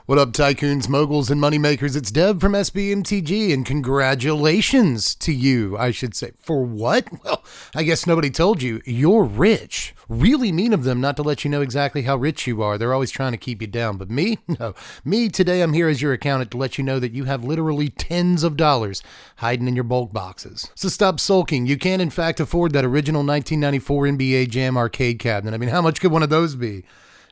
What up, tycoons, moguls, and moneymakers? It's Dev from Mtg, and congratulations to you, I should say. For what? Well, I guess nobody told you. You're rich. Really mean of them not to let you know exactly how rich you are. They're always trying to keep you down. But me? No. Me, today, I'm here as your accountant to let you know that you have literally tens of dollars hiding in your bulk boxes. So stop sulking. You can, in fact, afford that original 1994 NBA Jam arcade cabinet. I mean, how much could one of those be?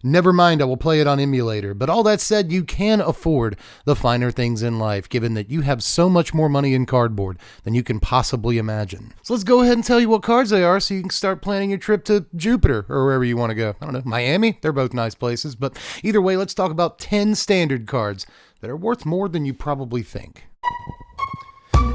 Never mind, I will play it on emulator. But all that said, you can afford the finer things in life, given that you have so much more money in cardboard than you can possibly imagine. So let's go ahead and tell you what cards they are so you can start planning your trip to Jupiter or wherever you want to go. I don't know, Miami? They're both nice places. But either way, let's talk about 10 standard cards that are worth more than you probably think.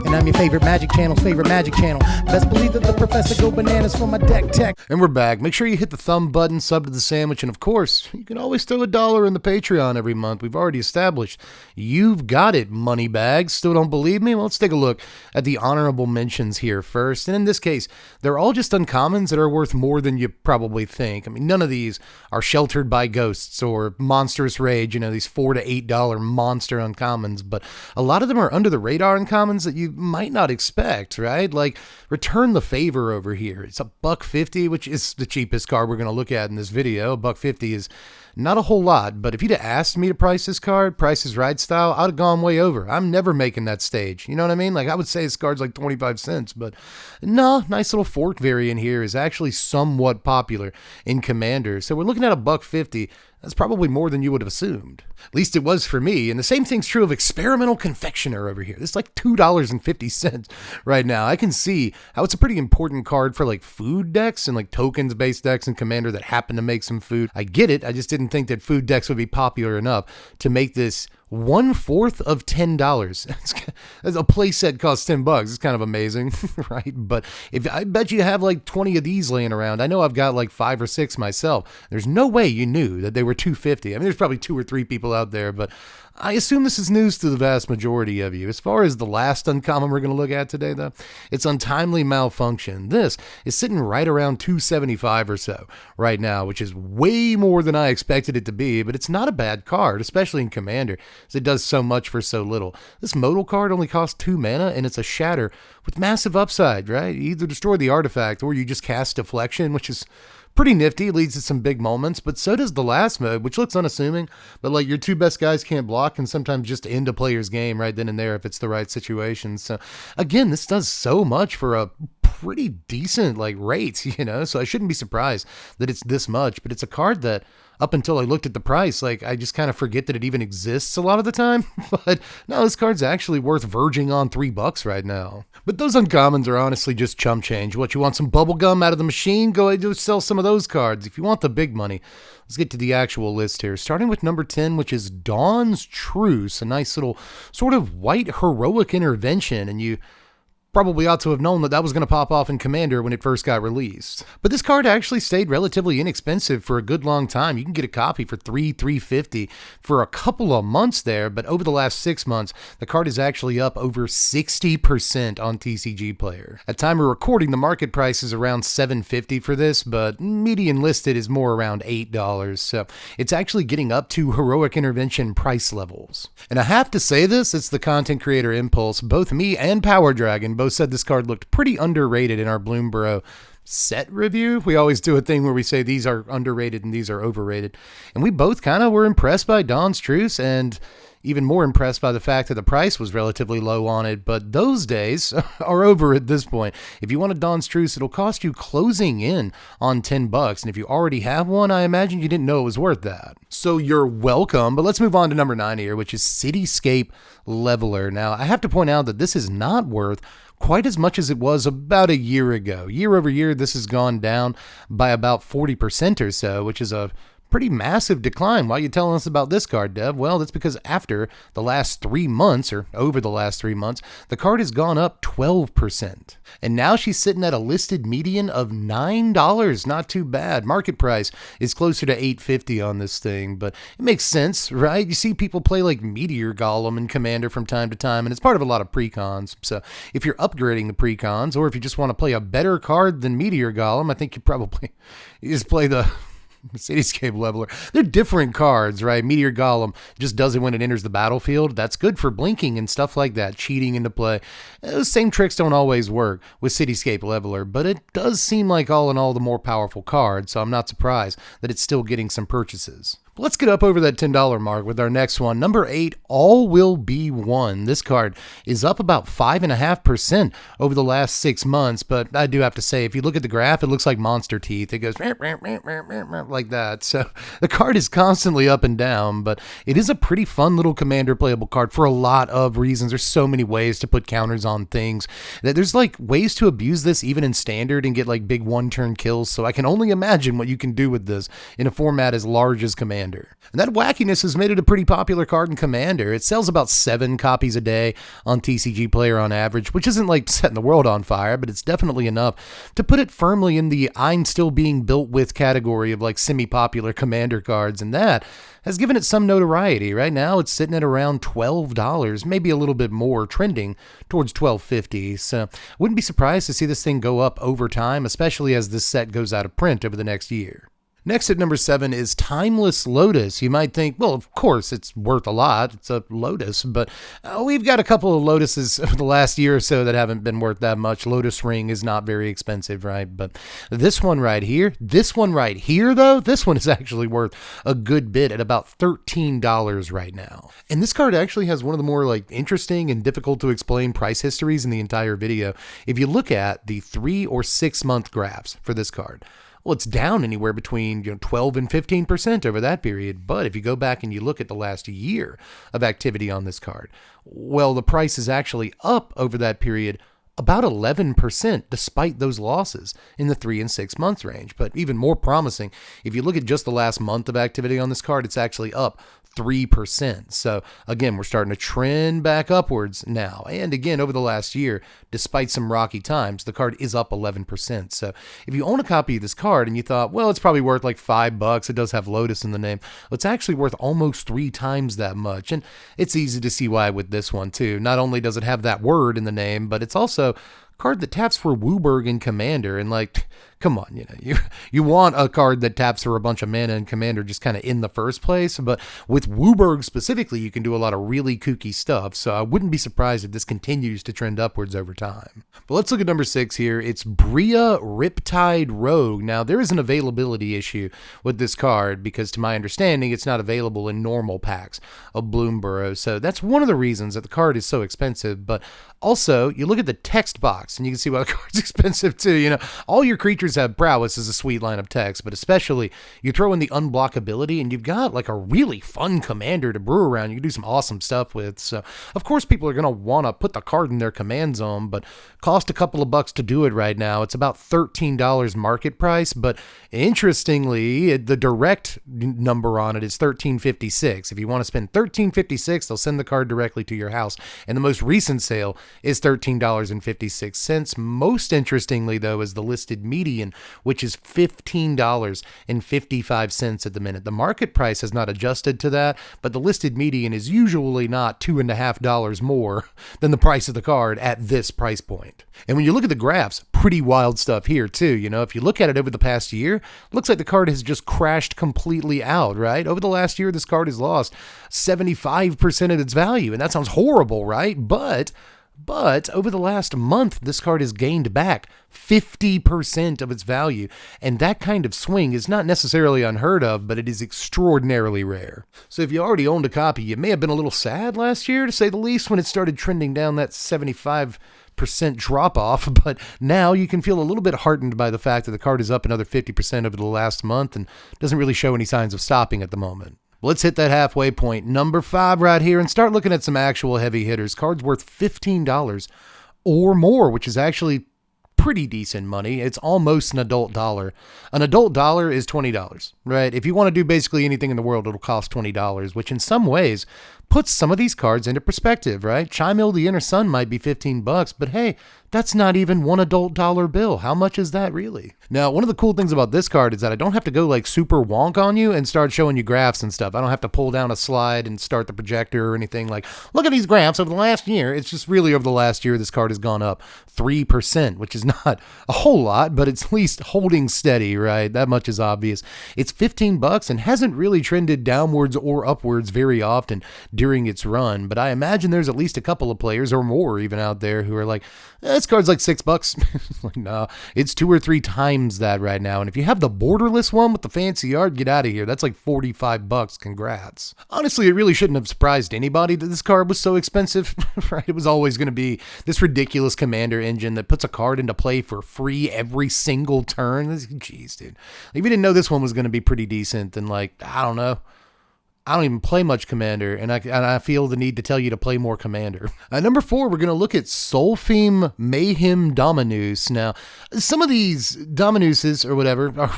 And I'm your favorite Magic Channel's favorite Magic Channel. Best believe that the professor go bananas for my deck tech. And we're back. Make sure you hit the thumb button, sub to the sandwich, and of course, you can always throw $1 in the Patreon every month. We've already established you've got it, money bags. Still don't believe me? Well, let's take a look at the honorable mentions here first. And in this case, they're all just uncommons that are worth more than you probably think. I mean, none of these are Sheltered by Ghosts or Monstrous Rage, you know, these $4 to $8 monster uncommons, but a lot of them are under the radar uncommons that you might not expect, right? Like Return the Favor over here. It's $150, which is the cheapest card we're going to look at in this video. $150 is not a whole lot, but if you'd have asked me to price this card, Price is Right style, I'd have gone way over. I'm never making that stage. You know what I mean? Like I would say this card's like 25 cents, but no, nice little fork variant here is actually somewhat popular in Commander. So we're looking at $150. That's probably more than you would have assumed. At least it was for me. And the same thing's true of Experimental Confectioner over here. This is like $2.50 right now. I can see how it's a pretty important card for like food decks and like tokens-based decks in Commander that happen to make some food. I get it. I just didn't think that food decks would be popular enough to make this 1/4 of $10. As a playset costs $10. It's kind of amazing, right? But if I bet you have like 20 of these laying around. I know I've got like 5 or 6 myself. There's no way you knew that they were $2.50. I mean, there's probably 2 or 3 people out there, but I assume this is news to the vast majority of you. As far as the last uncommon we're going to look at today, though, it's Untimely Malfunction. This is sitting right around $2.75 or so right now, which is way more than I expected it to be, but it's not a bad card, especially in Commander, as it does so much for so little. This modal card only costs 2 mana, and it's a shatter with massive upside, right? You either destroy the artifact, or you just cast Deflection, which is pretty nifty, leads to some big moments, but so does the last mode, which looks unassuming, but like your 2 best guys can't block and sometimes just end a player's game right then and there if it's the right situation. So again, this does so much for a pretty decent like rate, you know, so I shouldn't be surprised that it's this much, but it's a card that up until I looked at the price, like I just kind of forget that it even exists a lot of the time. But no, this card's actually worth verging on $3 right now. But those uncommons are honestly just chump change. What, you want some bubble gum out of the machine? Go ahead and sell some of those cards. If you want the big money, let's get to the actual list here. Starting with number 10, which is Dawn's Truce, a nice little sort of white heroic intervention, and you probably ought to have known that that was going to pop off in Commander when it first got released. But this card actually stayed relatively inexpensive for a good long time. You can get a copy for $3.50 for a couple of months there, but over the last 6 months, the card is actually up over 60% on TCG Player. At time of recording, the market price is around $7.50 for this, but median listed is more around $8, so it's actually getting up to heroic intervention price levels. And I have to say this, it's the content creator impulse. Both me and Power Dragon both said this card looked pretty underrated in our Bloomborough set review. We always do a thing where we say these are underrated and these are overrated. And we both kind of were impressed by Dawn's Truce and even more impressed by the fact that the price was relatively low on it. But those days are over at this point. If you want a Dawn's Truce, it'll cost you closing in on $10. And if you already have one, I imagine you didn't know it was worth that. So you're welcome. But let's move on to number 9 here, which is Cityscape Leveler. Now, I have to point out that this is not worth quite as much as it was about a year ago. Year over year, this has gone down by about 40% or so, which is a pretty massive decline. Why are you telling us about this card, Dev? Well, that's because after the last 3 months, or over the last 3 months, the card has gone up 12%. And now she's sitting at a listed median of $9. Not too bad. Market price is closer to $8.50 on this thing, but it makes sense, right? You see people play like Meteor Golem and Commander from time to time, and it's part of a lot of precons. So if you're upgrading the precons, or if you just want to play a better card than Meteor Golem, I think you probably just play the Cityscape Leveler. They're different cards, right? Meteor Golem just does it when it enters the battlefield. That's good for blinking and stuff like that, cheating into play. Those same tricks don't always work with Cityscape Leveler, but it does seem like all in all the more powerful card, so I'm not surprised that it's still getting some purchases. Let's get up over that $10 mark with our next one. Number 8, All Will Be One. This card is up about 5.5% over the last 6 months, but I do have to say, if you look at the graph, it looks like monster teeth. It goes like that. So the card is constantly up and down, but it is a pretty fun little commander playable card for a lot of reasons. There's so many ways to put counters on things that there's like ways to abuse this even in standard and get like big one-turn kills. So I can only imagine what you can do with this in a format as large as Commander. And that wackiness has made it a pretty popular card in Commander. It sells about 7 copies a day on TCG Player on average, which isn't like setting the world on fire, but it's definitely enough to put it firmly in the I'm still being built with category of like semi-popular Commander cards, and that has given it some notoriety. Right now it's sitting at around $12, maybe a little bit more, trending towards $12.50. So wouldn't be surprised to see this thing go up over time, especially as this set goes out of print over the next year. Next at number 7 is Timeless Lotus. You might think, well, of course, it's worth a lot. It's a Lotus, but we've got a couple of Lotuses over the last year or so that haven't been worth that much. Lotus Ring is not very expensive, right? But this one right here, though, this one is actually worth a good bit at about $13 right now. And this card actually has one of the more like interesting and difficult to explain price histories in the entire video. If you look at the 3 or 6 month graphs for this card, well, it's down anywhere between 12 and 15% over that period. But if you go back and you look at the last year of activity on this card, well, the price is actually up over that period about 11% despite those losses in the 3 and 6 month range. But even more promising, if you look at just the last month of activity on this card, it's actually up 3%. So again, we're starting to trend back upwards now. And again, over the last year, despite some rocky times, the card is up 11%. So if you own a copy of this card and you thought, well, it's probably worth like $5, it does have Lotus in the name, well, it's actually worth almost 3 times that much. And it's easy to see why with this one too. Not only does it have that word in the name, but it's also card that taps for Wooburg and Commander, and like, come on, you want a card that taps for a bunch of mana and Commander just kind of in the first place, but with Wooburg specifically, you can do a lot of really kooky stuff, so I wouldn't be surprised if this continues to trend upwards over time. But let's look at number 6 here. It's Bria Riptide Rogue. Now, there is an availability issue with this card because, to my understanding, it's not available in normal packs of Bloom Burrows, so that's one of the reasons that the card is so expensive. But also, you look at the text box, and you can see why the card's expensive too. All your creatures have prowess is a sweet line of text, but especially you throw in the unblockability and you've got like a really fun commander to brew around. You can do some awesome stuff with. So of course people are going to want to put the card in their command zone, but cost a couple of bucks to do it right now. It's about $13 market price, but interestingly, the direct number on it is $13.56. If you want to spend $13.56, they'll send the card directly to your house. And the most recent sale is $13.56. Most interestingly, though, is the listed median, which is $15.55 at the minute. The market price has not adjusted to that, but the listed median is usually not $2.50 more than the price of the card at this price point. And when you look at the graphs, pretty wild stuff here too. If you look at it over the past year, it looks like the card has just crashed completely out, right? Over the last year, this card has lost 75% of its value, and that sounds horrible, right? But over the last month, this card has gained back 50% of its value, and that kind of swing is not necessarily unheard of, but it is extraordinarily rare. So if you already owned a copy, you may have been a little sad last year, to say the least, when it started trending down that 75% drop off, but now you can feel a little bit heartened by the fact that the card is up another 50% over the last month and doesn't really show any signs of stopping at the moment. Let's hit that halfway point, number 5 right here, and start looking at some actual heavy hitters. Cards worth $15 or more, which is actually pretty decent money. It's almost an adult dollar. An adult dollar is $20, right? If you want to do basically anything in the world, it'll cost $20, which in some ways puts some of these cards into perspective, right? Chimil, the Inner Sun might be $15, but hey, That's not even one adult dollar bill. How much is that really? Now, one of the cool things about this card is that I don't have to go like super wonk on you and start showing you graphs and stuff. I don't have to pull down a slide and start the projector or anything like, look at these graphs over the last year. It's just really over the last year, this card has gone up 3%, which is not a whole lot, but it's at least holding steady, right? That much is obvious. It's $15 and hasn't really trended downwards or upwards very often during its run, but I imagine there's at least a couple of players or more even out there who are like, this card's like $6. Like, no, it's 2 or 3 times that right now. And if you have the borderless one with the fancy art, get out of here. That's like $45. Congrats. Honestly, it really shouldn't have surprised anybody that this card was so expensive, right? It was always going to be this ridiculous commander engine that puts a card into play for free every single turn. Jeez, dude. If you didn't know this one was going to be pretty decent, then like, I don't know. I don't even play much Commander, and I feel the need to tell you to play more Commander. Number 4, we're going to look at Solphim Mayhem Dominus. Now, some of these Dominuses or whatever are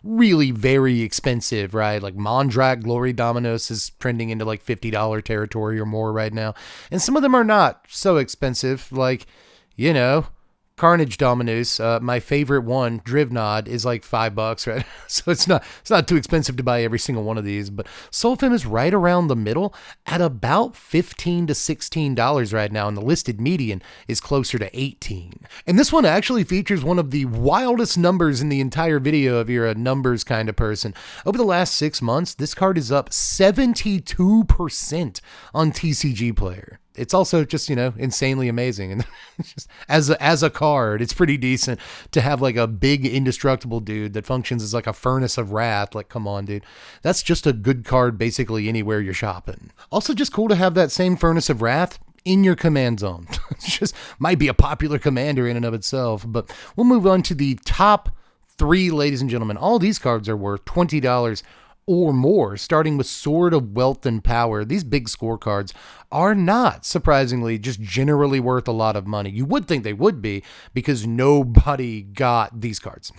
really very expensive, right? Like Mondrak Glory Dominus is trending into like $50 territory or more right now. And some of them are not so expensive, like, you know, Carnage Dominus, my favorite one, Drivnod, is like $5, right? So it's not too expensive to buy every single one of these, but Solphim is right around the middle at about $15 to $16 right now, and the listed median is closer to $18. And this one actually features one of the wildest numbers in the entire video if you're a numbers kind of person. Over the last 6 months, this card is up 72% on TCG Player. It's also just, you know, insanely amazing. And just as a card, it's pretty decent to have like a big indestructible dude that functions as like a furnace of wrath. Like, come on, dude. That's just a good card basically anywhere you're shopping. Also just cool to have that same furnace of wrath in your command zone. It's just might be a popular commander in and of itself. But we'll move on to the top 3, ladies and gentlemen. All these cards are worth $20 or more, starting with Sword of Wealth and Power. These big scorecards are not, surprisingly, just generally worth a lot of money. You would think they would be, because nobody got these cards.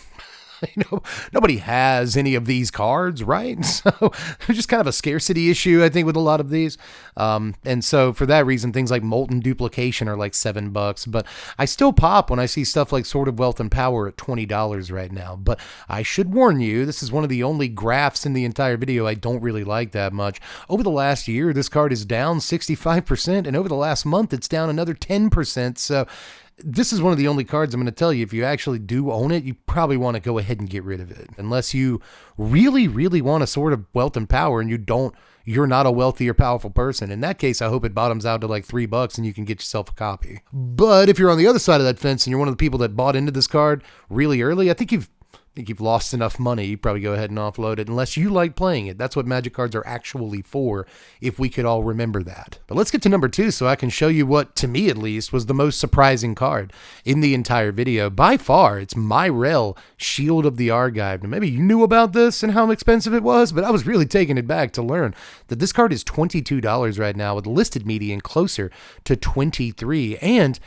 You know, nobody has any of these cards, right? So it's just kind of a scarcity issue, I think, with a lot of these. And so for that reason, things like Molten Duplication are like $7, but I still pop when I see stuff like Sword of Wealth and Power at $20 right now. But I should warn you, this is one of the only graphs in the entire video I don't really like that much. Over the last year, this card is down 65%, and over the last month, it's down another 10%. So this is one of the only cards I'm going to tell you, if you actually do own it, you probably want to go ahead and get rid of it. Unless you really, really want a Sword of Wealth and Power and you're not a wealthy or powerful person. In that case, I hope it bottoms out to like $3 and you can get yourself a copy. But if you're on the other side of that fence and you're one of the people that bought into this card really early, I think you've lost enough money. You probably go ahead and offload it unless you like playing it. That's what Magic cards are actually for, if we could all remember that. But let's get to number 2 so I can show you what, to me at least, was the most surprising card in the entire video. By far, it's Myrel, Shield of the Argive. Now, maybe you knew about this and how expensive it was, but I was really taken aback to learn that this card is $22 right now, with the listed median closer to $23. And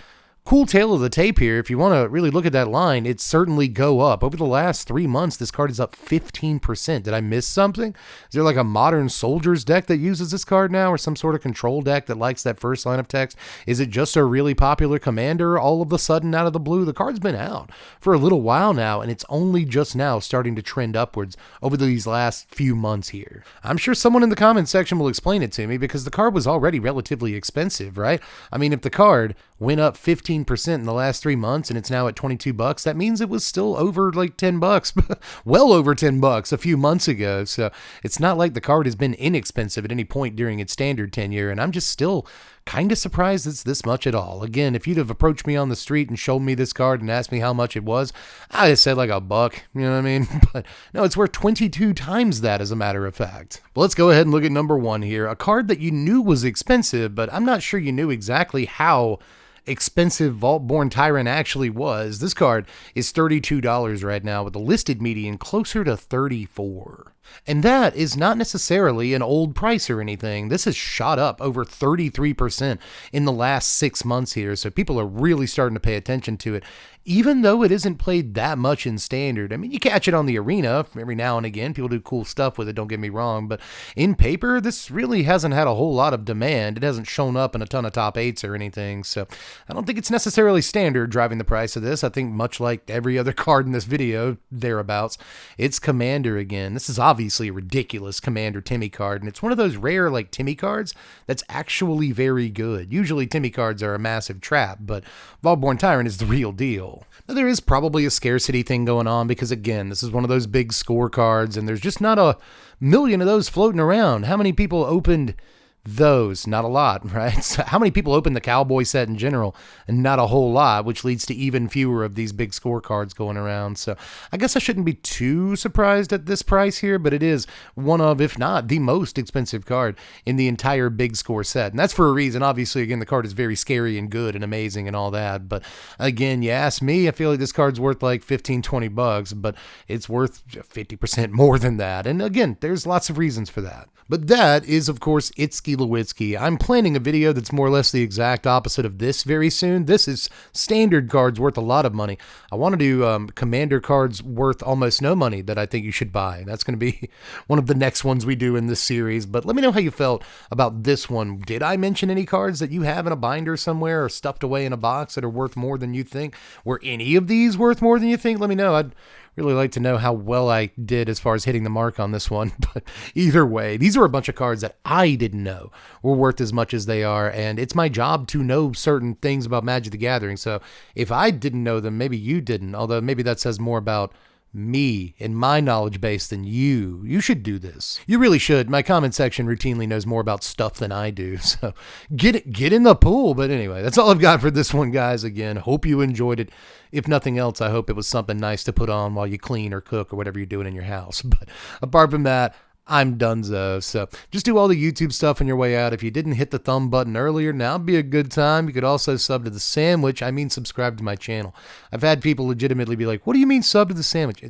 cool tale of the tape here, if you want to really look at that line, it certainly go up. Over the last 3 months, this card is up 15%. Did I miss something? Is there like a modern soldiers deck that uses this card now, or some sort of control deck that likes that first line of text? Is it just a really popular commander all of a sudden out of the blue? The card's been out for a little while now, and it's only just now starting to trend upwards over these last few months here. I'm sure someone in the comments section will explain it to me, because the card was already relatively expensive, right? I mean, if the card went up 15% in the last 3 months and it's now at $22, that means it was still over like $10, well over $10 a few months ago. So it's not like the card has been inexpensive at any point during its standard tenure, and I'm just still kind of surprised it's this much at all. Again, if you'd have approached me on the street and showed me this card and asked me how much it was, I'd have said like $1, you know what I mean? But no, it's worth 22 times that, as a matter of fact. Well, let's go ahead and look at number 1 here, a card that you knew was expensive, but I'm not sure you knew exactly how expensive Vaultborn Tyrant actually was. This card is $32 right now, with the listed median closer to $34. And that is not necessarily an old price or anything. This has shot up over 33% in the last 6 months here. So people are really starting to pay attention to it, even though it isn't played that much in standard. I mean, you catch it on the arena every now and again. People do cool stuff with it, don't get me wrong. But in paper, this really hasn't had a whole lot of demand. It hasn't shown up in a ton of top 8s or anything. So I don't think it's necessarily standard driving the price of this. I think much like every other card in this video, thereabouts, it's Commander again. This is obviously a ridiculous Commander Timmy card, and it's one of those rare like Timmy cards that's actually very good. Usually Timmy cards are a massive trap, but Vaultborn Tyrant is the real deal. Now, there is probably a scarcity thing going on because, again, this is one of those big score cards, and there's just not a million of those floating around. How many people opened those? Not a lot, right? So how many people open the Cowboy set in general? And not a whole lot, which leads to even fewer of these big scorecards going around. So I guess I shouldn't be too surprised at this price here, but it is one of, if not the most expensive card in the entire big score set. And that's for a reason. Obviously, again, the card is very scary and good and amazing and all that. But again, you ask me, I feel like this card's worth like 15, 20 bucks, but it's worth 50% more than that. And again, there's lots of reasons for that. But that is, of course, Itsky Lewitsky. I'm planning a video that's more or less the exact opposite of this very soon. This is standard cards worth a lot of money. I want to do Commander cards worth almost no money that I think you should buy. That's going to be one of the next ones we do in this series. But let me know how you felt about this one. Did I mention any cards that you have in a binder somewhere or stuffed away in a box that are worth more than you think? Were any of these worth more than you think? Let me know. I'd really like to know how well I did as far as hitting the mark on this one. But either way, these are a bunch of cards that I didn't know were worth as much as they are, and it's my job to know certain things about Magic the Gathering. So if I didn't know them, maybe you didn't, although maybe that says more about me and my knowledge base than you. You should do this. You really should. My comment section routinely knows more about stuff than I do. So get in the pool. But anyway, that's all I've got for this one, guys. Again, hope you enjoyed it. If nothing else, I hope it was something nice to put on while you clean or cook or whatever you're doing in your house. But apart from that, I'm donezo. So just do all the YouTube stuff on your way out. If you didn't hit the thumb button earlier, now would be a good time. You could also sub to the sandwich. I mean, subscribe to my channel. I've had people legitimately be like, what do you mean sub to the sandwich?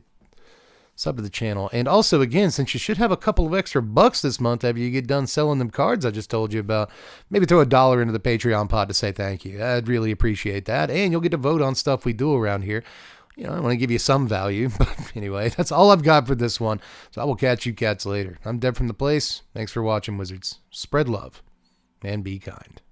Sub to the channel. And also, again, since you should have a couple of extra bucks this month after you get done selling them cards I just told you about, maybe throw $1 into the Patreon pod to say thank you. I'd really appreciate that. And you'll get to vote on stuff we do around here. You know, I want to give you some value, but anyway, that's all I've got for this one. So I will catch you cats later. I'm Deb from the place. Thanks for watching, Wizards. Spread love and be kind.